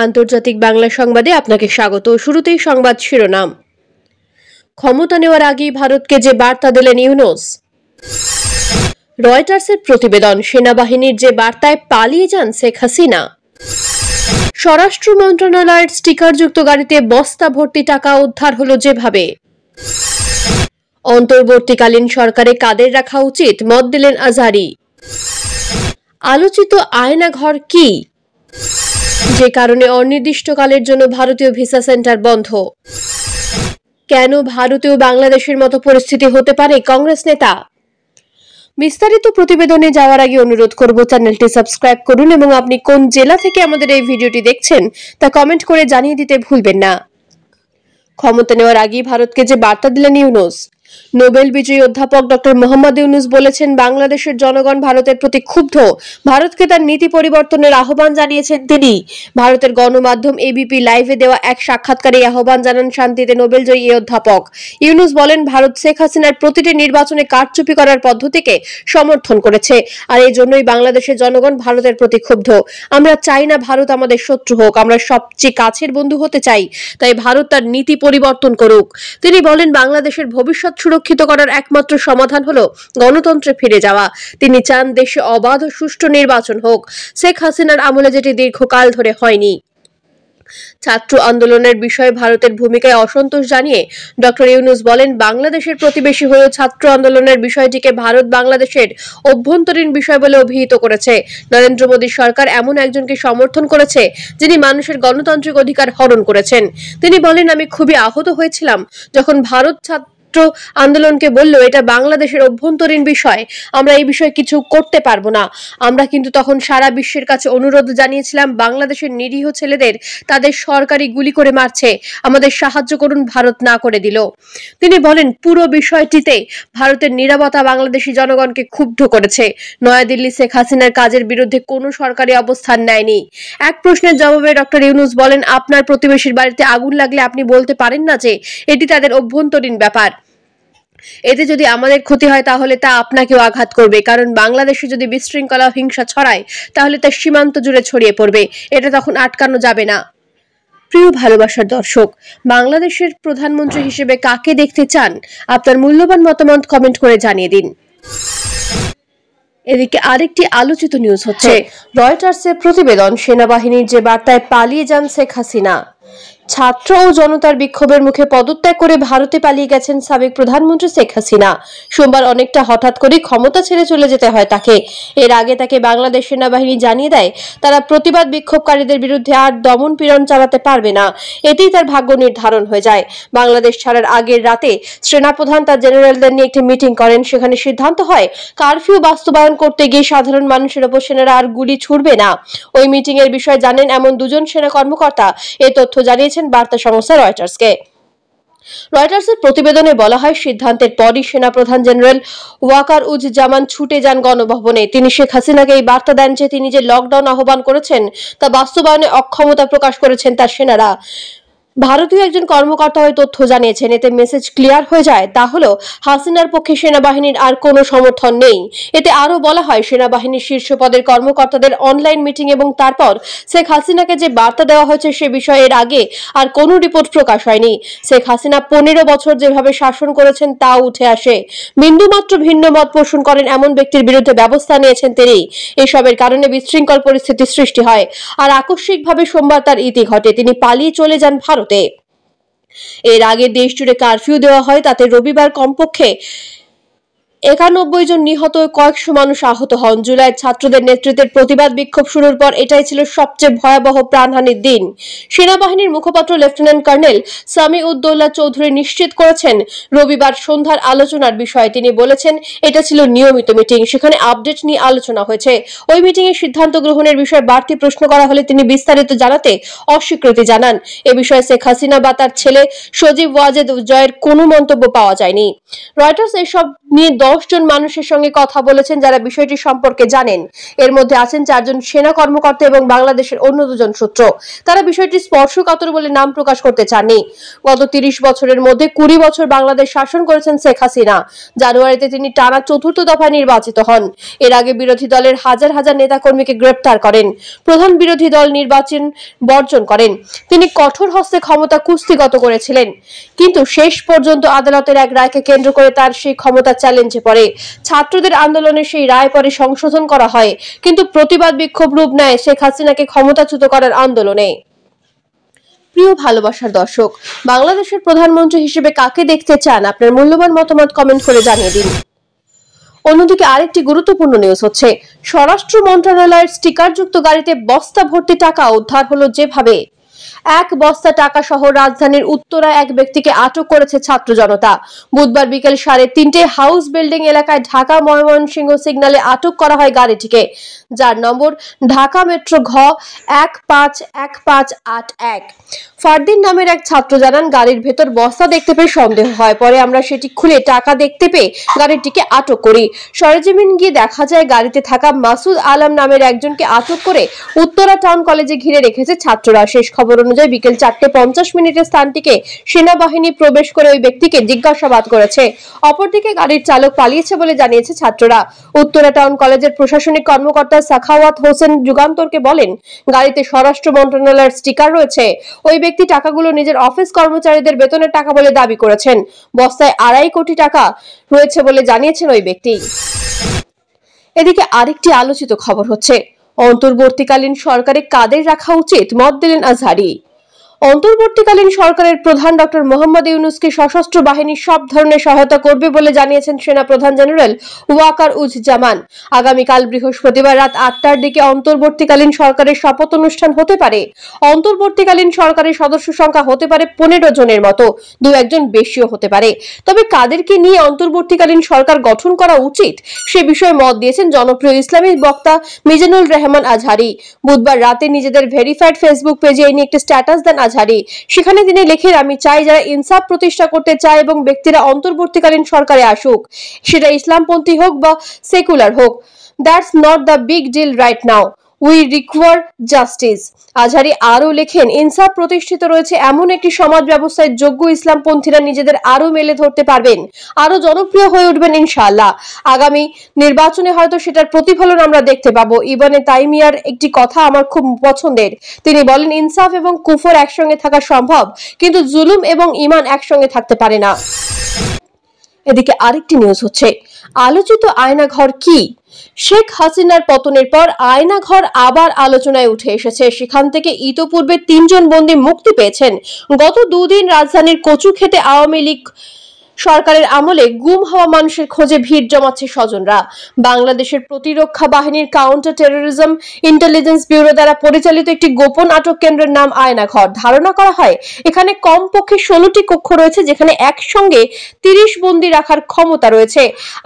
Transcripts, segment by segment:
আন্তর্জাতিক বাংলা সংবাদে আপনাকে স্বাগত। শুরুতেই সংবাদ শিরোনাম। ক্ষমতা নেওয়ার আগেই ভারতকে যে বার্তা দিলেন ইউনূস। রয়টার্সের প্রতিবেদন, সেনাবাহিনীর যে বার্তায় পালিয়ে যান শেখ হাসিনা। স্বরাষ্ট্র মন্ত্রণালয়ের স্টিকারযুক্ত গাড়িতে বস্তা ভর্তি টাকা উদ্ধার হলো যেভাবে। অন্তর্বর্তীকালীন সরকারে কাদের রাখা উচিত, মত দিলেন আজহারী। আলোচিত আয়নাঘর কি, যে কারণে অনির্দিষ্টকালের জন্য ভারতীয় ভিসা সেন্টার বন্ধ। কেন ভারতীয় বাংলাদেশের মতো পরিস্থিতি হতে পারে, কংগ্রেস নেতা। বিস্তারিত প্রতিবেদনে যাওয়ার আগে অনুরোধ করব, চ্যানেলটি সাবস্ক্রাইব করুন এবং আপনি কোন জেলা থেকে আমাদের এই ভিডিওটি দেখছেন তা কমেন্ট করে জানিয়ে দিতে ভুলবেন না। ক্ষমতা নেওয়ার আগেই ভারতকে যে বার্তা দিলেন ইউনূস। নোবেল বিজয়ী অধ্যাপক ডক্টর মোহাম্মদ ইউনূস বলেছেন, বাংলাদেশের জনগণ ভারতের প্রতি ক্ষুব্ধ। ভারতকে তার নীতি পরিবর্তনের আহ্বান জানিয়েছেন তিনি। ভারতের গণমাধ্যম এবিপি লাইভে দেওয়া এক সাক্ষাৎকারে আহ্বান জানান শান্তিতে নোবেলজয়ী এই অধ্যাপক। ইউনূস বলেন, ভারত শেখ হাসিনার প্রতিটি নির্বাচনে কারচুপি করার পদ্ধতিকে সমর্থন করেছে, আর এই জন্যই বাংলাদেশের জনগণ ভারতের প্রতি ক্ষুব্ধ। আমরা চাই না ভারত আমাদের শত্রু হোক, আমরা সবচেয়ে কাছের বন্ধু হতে চাই। তাই ভারত তার নীতি পরিবর্তন করুক। তিনি বলেন, বাংলাদেশের ভবিষ্যৎ সুরক্ষিত করার একমাত্র সমাধান হলো গণতন্ত্রে ফিরে যাওয়া। তিনি চান দেশে অবাধ ও সুষ্ঠু নির্বাচন হোক, শেখ হাসিনার আমলে যেটি দীর্ঘকাল ধরে হয়নি। ছাত্র আন্দোলনের বিষয়ে ভারতের ভূমিকায় অসন্তোষ জানিয়ে ডক্টর ইউনূস বলেন, বাংলাদেশের প্রতিবেশী হয়েও ছাত্র আন্দোলনের বিষয়টিকে ভারত বাংলাদেশের অভ্যন্তরীণ বিষয় বলে অভিহিত করেছে। নরেন্দ্র মোদী সরকার এমন একজনকে সমর্থন করেছে যিনি মানুষের গণতান্ত্রিক অধিকার হরণ করেছেন। তিনি বলেন, আমি খুবই আহত হয়েছিলাম যখন ভারত ছাত্র আন্দোলনকে বলল এটা বাংলাদেশের অভ্যন্তরীণ বিষয়, আমরা এই বিষয়ে কিছু করতে পারবো না। আমরা কিন্তু তখন সারা বিশ্বের কাছে অনুরোধ জানিয়েছিলাম, বাংলাদেশের নিরীহ ছেলেদের তাদের সরকারি গুলি করে মারছে, আমাদের সাহায্য করুন। ভারত না করে দিল। তিনি বলেন, পুরো বিষয়টিতে ভারতের নীরবতা বাংলাদেশি জনগণকে ক্ষুব্ধ করেছে। নয়াদিল্লি শেখ হাসিনার কাজের বিরুদ্ধে কোনো সরকারি অবস্থান নেয়নি। এক প্রশ্নের জবাবে ডক্টর ইউনূস বলেন, আপনার প্রতিবেশীর বাড়িতে আগুন লাগলে আপনি বলতে পারেন না যে এটি তাদের অভ্যন্তরীণ ব্যাপার। এতে যদি আমাদের ক্ষতি হয় তাহলে তা আপনাকেও আঘাত করবে, কারণ বাংলাদেশে যদি বিশৃঙ্খলা হিংসা ছড়ায় তাহলে তা সীমান্ত জুড়ে ছড়িয়ে পড়বে, এটা তখন আটকানো যাবে না। প্রিয় ভালোবাসার দর্শক, বাংলাদেশের প্রধানমন্ত্রী হিসেবে কাকে দেখতে চান? আপনার মূল্যবান মতামত কমেন্ট করে জানিয়ে দিন। এদিকে আরেকটি আলোচিত নিউজ হচ্ছে রয়টার্সের প্রতিবেদন, সেনাবাহিনীর যে বার্তায় পালিয়ে যান শেখ হাসিনা। ছাত্র ও জনতার বিক্ষোভের মুখে পদত্যাগ করে ভারতে পালিয়ে গেছেন সাবেক প্রধানমন্ত্রী শেখ হাসিনা। সোমবার অনেকটা হঠাৎ করে ক্ষমতা ছেড়ে চলে যেতে হয় তাকে। এর আগে তাকে বাংলাদেশ সেনাবাহিনী জানিয়ে দেয় তারা প্রতিবাদ বিক্ষোভকারীদের বিরুদ্ধে আর দমন পীড়ন চালাতে পারবে না। এতেই তার ভাগ্য নির্ধারণ হয়ে যায়। বাংলাদেশ ছাড়ার আগের রাতে সেনাপ্রধান তার জেনারেলদের নিয়ে একটি মিটিং করেন। সেখানে সিদ্ধান্ত হয় কারফিউ বাস্তবায়ন করতে গিয়ে সাধারণ মানুষের ওপর সেনারা আর গুলি ছুড়বে না। ওই মিটিং এর বিষয়ে জানেন এমন দুজন সেনা কর্মকর্তা এ তথ্য জানিয়েছেন বার্তা সংস্থা রয়টার্সকে। রয়টার্সের প্রতিবেদনে বলা হয়, সিদ্ধান্তের পরই সেনাপ্রধান জেনারেল ওয়াকারুজ্জামান ছুটে যান গণভবনে। তিনি শেখ হাসিনাকে এই বার্তা দেন যে তিনি যে লকডাউন আহ্বান করেছেন তা বাস্তবায়নে অক্ষমতা প্রকাশ করেছেন তার সেনারা। ভারতীয় একজন কর্মকর্তা ওই তথ্য জানিয়েছেন। এতে মেসেজ ক্লিয়ার হয়ে যায়, তা হলো হাসিনার পক্ষে সেনাবাহিনীর আর কোনো সমর্থন নেই। এতে আরো বলা হয়, সেনাবাহিনীর শীর্ষ পদের কর্মকর্তাদের অনলাইন মিটিং এবং তারপর শেখ হাসিনাকে যে বার্তা দেওয়া হয়েছে সে বিষয়ে এর আগে আর কোনো রিপোর্ট প্রকাশ হয়নি। শেখ হাসিনা 15 বছর যেভাবে শাসন করেছেন তাও উঠে আসে। বিন্দুমাত্র ভিন্ন মত পোষণ করেন এমন ব্যক্তির বিরুদ্ধে ব্যবস্থা নিয়েছেন তিনি। এসবের কারণে বিশৃঙ্খল পরিস্থিতির সৃষ্টি হয়, আর আকস্মিকভাবে সোমবার তার ইতি ঘটে। তিনি পালিয়ে চলে যান ভারতে। এর আগে দেশ জুড়ে কারফিউ দেওয়া হয়, তাতে রবিবার কমপক্ষে 91 জন নিহত, কয়েকশো মানুষ আহত হন। জুলাই ছাত্রদের নেতৃত্বের প্রতিবাদ বিক্ষোভ শুরুর পর এটাই ছিল সবচেয়ে ভয়াবহ প্রাণহানির দিন। সেনাবাহিনীর মুখপাত্র লেফটেন্যান্ট কর্নেল সামিউদ্দৌলা চৌধুরী নিশ্চিত করেছেন রবিবার সন্ধ্যার আলোচনার বিষয়ে। তিনি বলেছেন, এটা ছিল নিয়মিত মিটিং, সেখানে আপডেট নিয়ে আলোচনা হয়েছে। ওই মিটিং এ সিদ্ধান্ত গ্রহণের বিষয়ে বাড়তি প্রশ্ন করা হলে তিনি বিস্তারিত জানাতে অস্বীকৃতি জানান। এ বিষয়ে শেখ হাসিনা বা তার ছেলে সজীব ওয়াজেদ জয়ের কোনো মন্তব্য পাওয়া যায়নি। রয়টার্স এসব নিয়ে 10 10 জন মানুষের সঙ্গে কথা বলেছেন যারা বিষয়টি সম্পর্কে জানেন। এর মধ্যে আছেন 4 জন সেনা কর্মকর্তা এবং বাংলাদেশের অন্য 2 জন সূত্র। তারা বিষয়টি স্পর্শকাতর বলে নাম প্রকাশ করতে চাননি। গত 30 বছরের মধ্যে 20 বছর বাংলাদেশ শাসন করেছেন শেখ হাসিনা। জানুয়ারিতে তিনি টানা 4র্থ দফায় নির্বাচিত হন। এর আগে বিরোধী দলের হাজার হাজার নেতাকর্মীকে গ্রেপ্তার করেন। প্রধান বিরোধী দল নির্বাচন বর্জন করেন। তিনি কঠোর হস্তে ক্ষমতা কুস্তিগত করেছিলেন, কিন্তু শেষ পর্যন্ত আদালতের এক রায়কে কেন্দ্র করে তার সেই ক্ষমতা চ্যালেঞ্জে পড়ে। ছাত্রদের আন্দোলনে সেই রায় পরে সংশোধন করা হয়, কিন্তু প্রতিবাদ বিক্ষোভ রূপ নেয় শেখ হাসিনাকে ক্ষমতাচ্যুত করার আন্দোলনে। প্রিয় ভালোবাসার দর্শক, বাংলাদেশের প্রধানমন্ত্রী হিসেবে কাকে দেখতে চান? আপনার মূল্যবান মতামত কমেন্ট করে জানিয়ে দিন। অন্যদিকে আরেকটি গুরুত্বপূর্ণ নিউজ হচ্ছে, স্বরাষ্ট্র মন্ত্রণালয়ের স্টিকারযুক্ত গাড়িতে বস্তা ভর্তি টাকা উদ্ধার হলো। যেভাবে 1 বস্তা টাকা সহ রাজধানীর উত্তরায় এক ব্যক্তিকে আটক করেছে ছাত্র জনতা। বুধবার বিকেল 3:30 হাউস বিল্ডিং এলাকায় ঢাকা ময়মনসিংহ সিগন্যালে আটক করা হয় গাড়িটিকে, যার নম্বর ঢাকা মেট্রো ঘ 151581। ফারদিন নামের এক ছাত্র জানান, গাড়ির ভেতর বস্তা দেখতে পেয়ে সন্দেহ হয়। পরে আমরা সেটি খুলে টাকা দেখতে পেয়ে গাড়িটিকে আটক করি। সরেজমিন গিয়ে দেখা যায় গাড়িতে থাকা মাসুদ আলম নামের একজনকে আটক করে উত্তরা টাউন কলেজে ঘিরে রেখেছে ছাত্ররা। শেষ খবর অনুযায়ী বিকেল 4:50 স্থানটিকে সেনাবাহিনী প্রবেশ করে ওই ব্যক্তিকে জিজ্ঞাসাবাদ করেছে। অপরদিকে গাড়ির চালক পালিয়েছে বলে জানিয়েছে ছাত্ররা। উত্তরা টাউন কলেজের প্রশাসনিক কর্মকর্তা সাখাওয়াত হোসেন যুগান্তরকে বলেন, গাড়িতে স্বরাষ্ট্র মন্ত্রণালয়ের স্টিকার রয়েছে। ওই ব্যক্তি টাকাগুলো নিজের অফিস কর্মচারীদের বেতনের টাকা বলে দাবি করেছেন। বস্তায় 2.5 কোটি টাকা রয়েছে বলে জানিয়েছেন ওই ব্যক্তি। এদিকে আরেকটি আলোচিত খবর হচ্ছে, অন্তর্বর্তীকালীন সরকারে কাদের রাখা উচিত? মত দিলেন আজহারী। অন্তর্বর্তীকালীন সরকারের প্রধান ডক্টর মোহাম্মদ ইউনূসকে সশস্ত্র বাহিনী সব ধরনের সহায়তা করবে বলে জানিয়েছেন সেনা প্রধান জেনারেল ওয়াকার উজ্জামান। আগামীকাল বৃহস্পতিবার রাত 8টার দিকে অন্তর্বর্তীকালীন সরকারের শপথ অনুষ্ঠান হতে পারে। অন্তর্বর্তীকালীন সরকারের সদস্য সংখ্যা হতে পারে 15 জনের মতো, 2-1 জন বেশিও হতে পারে। তবে কাদেরকে নিয়ে অন্তর্বর্তীকালীন সরকার গঠন করা উচিত সে বিষয়ে মত দিয়েছেন জনপ্রিয় ইসলামী বক্তা মিজানুর রহমান আজহারী। বুধবার রাতে নিজেদের ভেরিফাইড ফেসবুক পেজে এই নিয়ে একটি স্ট্যাটাস দেন আজহারী। সেখানে তিনি লেখেন, আমি চাই যারা ইনসাফ প্রতিষ্ঠা করতে চায় এবং ব্যক্তিরা অন্তর্বর্তীকালীন সরকারে আসুক, সেটা ইসলামপন্থী হোক বা সেকুলার হোক, that's not the big deal right now, we require justice. Azhari আরও লেখেন, ইনসাফ প্রতিষ্ঠিত রয়েছে এমন একটি সমাজ ব্যবস্থায় যোগ্য ইসলামপন্থীরা নিজেদের আরো মেলে ধরতে পারবেন, আরো জনপ্রিয় হয়ে উঠবেন ইনশাআল্লাহ। আগামী নির্বাচনে হয়তো সেটার প্রতিফলন আমরা দেখতে পাবো। ইবনে তাইমিয়ার একটি কথা আমার খুব পছন্দের। তিনি বলেন, ইনসাফ এবং কুফর একসঙ্গে থাকা সম্ভব, কিন্তু জুলুম এবং ঈমান একসঙ্গে থাকতে পারে না। এদিকে আরেকটি নিউজ হচ্ছে, আলোচিত আয়নাঘর কি? শেখ হাসিনার পতনের পর আয়নাঘর আবার আলোচনায় উঠে এসেছে। সেখান থেকে ইতোপূর্বে 3 জন বন্দী মুক্তি পেয়েছেন। গত 2 দিন রাজধানীর কচুক্ষেতে আওয়ামী লীগ সরকারের আমলে গুম হওয়া মানুষের খোঁজে ভিড় জমাচ্ছে স্বজনরা। বাংলাদেশের প্রতিরক্ষা বাহিনীর কাউন্টার টেরোরিজম ইন্টেলিজেন্স ব্যুরো দ্বারা পরিচালিত একটি গোপন আটক কেন্দ্রের নাম আয়নাঘর। ধারণা করা হয় এখানে কমপক্ষে 16টি কক্ষ রয়েছে, যেখানে একসঙ্গে 30 বন্দী রাখার ক্ষমতা রয়েছে।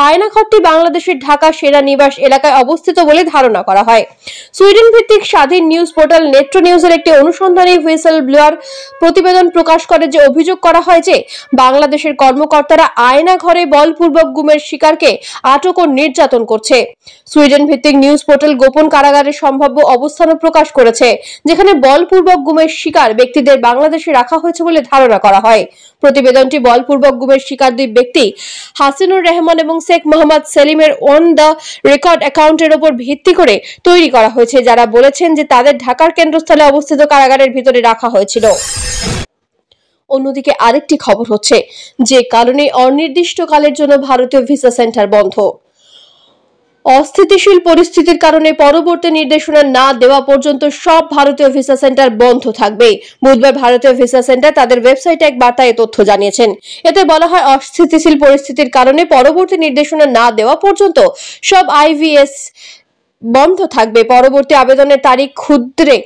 আয়নাঘরটি বাংলাদেশের ঢাকা সেনানিবাস এলাকায় অবস্থিত বলে ধারণা করা হয়। সুইডেন ভিত্তিক স্বাধীন নিউজ পোর্টাল নেট্রো নিউজের একটি অনুসন্ধানী হুইসেল ব্লোয়ার প্রতিবেদন প্রকাশ করে যে অভিযোগ করা হয় যে বাংলাদেশের কর্মকর্তারা আয়নাঘরে বলপূর্বক গুমের শিকারকে আটক ও নির্যাতন করছে। সুইডেন ভিত্তিক নিউজ পোর্টাল গোপন কারাগারের সম্ভাব্য অবস্থানও প্রকাশ করেছে, যেখানে বলপূর্বক গুমের শিকার ব্যক্তিদের বাংলাদেশে রাখা হয়েছে বলে ধারণা করা হয়। প্রতিবেদনটি বলপূর্বক গুমের শিকার 2 ব্যক্তি হাসিনুর রহমান এবং শেখ মোহাম্মদ সেলিমের অন দ্য রেকর্ড অ্যাকাউন্টের উপর ভিত্তি করে তৈরি করা হয়েছে, যারা বলেছেন যে তাদের ঢাকার কেন্দ্রস্থলে অবস্থিত কারাগারের ভিতরে রাখা হয়েছিল। অন্যদিকে আরেকটি খবর হচ্ছে, যে কারণে অনির্দিষ্টকালের জন্য ভারতীয় ভিসা সেন্টার বন্ধ। অস্থিতিশীল পরিস্থিতির কারণে পরবর্তী নির্দেশনা না দেওয়া পর্যন্ত সব ভারতীয় ভিসা সেন্টার বন্ধ থাকবে। বুধবার ভারতীয় ভিসা সেন্টার তাদের ওয়েবসাইটে এক বার্তায় তথ্য জানিয়েছেন। এতে বলা হয়, অস্থিতিশীল পরিস্থিতির কারণে পরবর্তী নির্দেশনা না দেওয়া পর্যন্ত সব আইভিএস বন্ধ থাকবে। পরবর্তী আবেদনের তারিখ ক্ষুদ্রে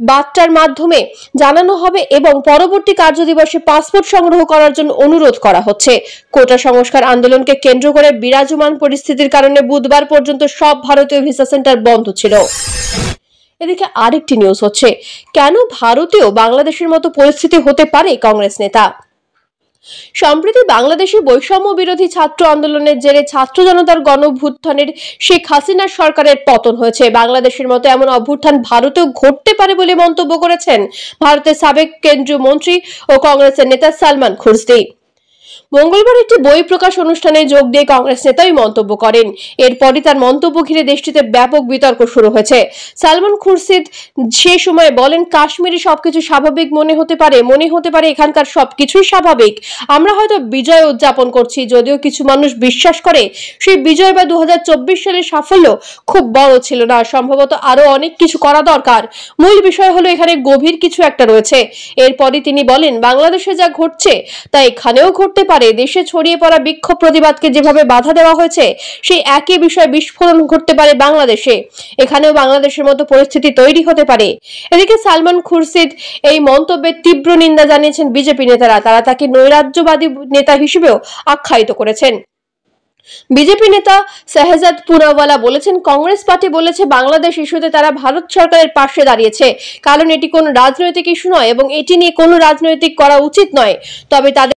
বার্তার মাধ্যমে জানানো হবে এবং পরবর্তী কার্যদিবসে পাসপোর্ট সংগ্রহ করার জন্য অনুরোধ করা হচ্ছে। কোটা সংস্কার আন্দোলনকে কেন্দ্র করে বিরাজমান পরিস্থিতির কারণে বুধবার পর্যন্ত সব ভারতীয় ভিসা সেন্টার বন্ধ ছিল। এদিকে আরেকটি নিউজ হচ্ছে, কেন ভারতেও বাংলাদেশের মতো পরিস্থিতি হতে পারে? কংগ্রেস নেতা সম্প্রতি বাংলাদেশে বৈষম্য বিরোধী ছাত্র আন্দোলনের জেরে ছাত্র জনতার গণঅভ্যুত্থানের শেখ হাসিনার সরকারের পতন হয়েছে। বাংলাদেশের মতো এমন অভ্যুত্থান ভারতেও ঘটতে পারে বলে মন্তব্য করেছেন ভারতের সাবেক কেন্দ্রীয় মন্ত্রী ও কংগ্রেসের নেতা সালমান খুরশিদ। মঙ্গলবার একটি বই প্রকাশ অনুষ্ঠানে যোগ দিয়ে কংগ্রেস নেতা এই মন্তব্য করেন। এরপরই তার মন্তব্য ঘিরে দেশটিতে ব্যাপক বিতর্ক শুরু হয়েছে। সালমান খুরশিদ সে সময় বলেন, কাশ্মীরে সবকিছু স্বাভাবিক মনে হতে পারে এখানকার সবকিছুই স্বাভাবিক। আমরা হয়তো বিজয় উদযাপন করছি, যদিও কিছু মানুষ বিশ্বাস করে সেই বিজয় বা 2024 সালের সাফল্য খুব বড় ছিল না, সম্ভবত আরো অনেক কিছু করা দরকার। মূল বিষয় হলো এখানে গভীর কিছু একটা রয়েছে। এরপরই তিনি বলেন, বাংলাদেশে যা ঘটছে তা এখানেও ঘটতে পারে। দেশে ছড়িয়ে পড়া বিক্ষোভ প্রতিবাদকে যেভাবে বাধা দেওয়া হয়েছে, সেই একই বিষয়ে বিস্ফোরণ ঘটতে পারে বাংলাদেশে। এখানেও বাংলাদেশের মতো পরিস্থিতি তৈরি হতে পারে। এদিকে সালমান খুরশিদ এই মন্তব্যের তীব্র নিন্দা জানিয়েছেন বিজেপি নেতারা। তারা তাকে নৈরাজ্যবাদী নেতা হিসেবেও আখ্যায়িত করেছেন। বিজেপি নেতা শাহজাদ পুনাওয়ালা বলেছেন, কংগ্রেস পার্টি বলেছে বাংলাদেশ ইস্যুতে তারা ভারত সরকারের পাশে দাঁড়িয়েছে, কারণ এটি কোনো রাজনৈতিক ইস্যু নয় এবং এটি নিয়ে কোনো রাজনৈতিক করা উচিত নয়। তবে তাদের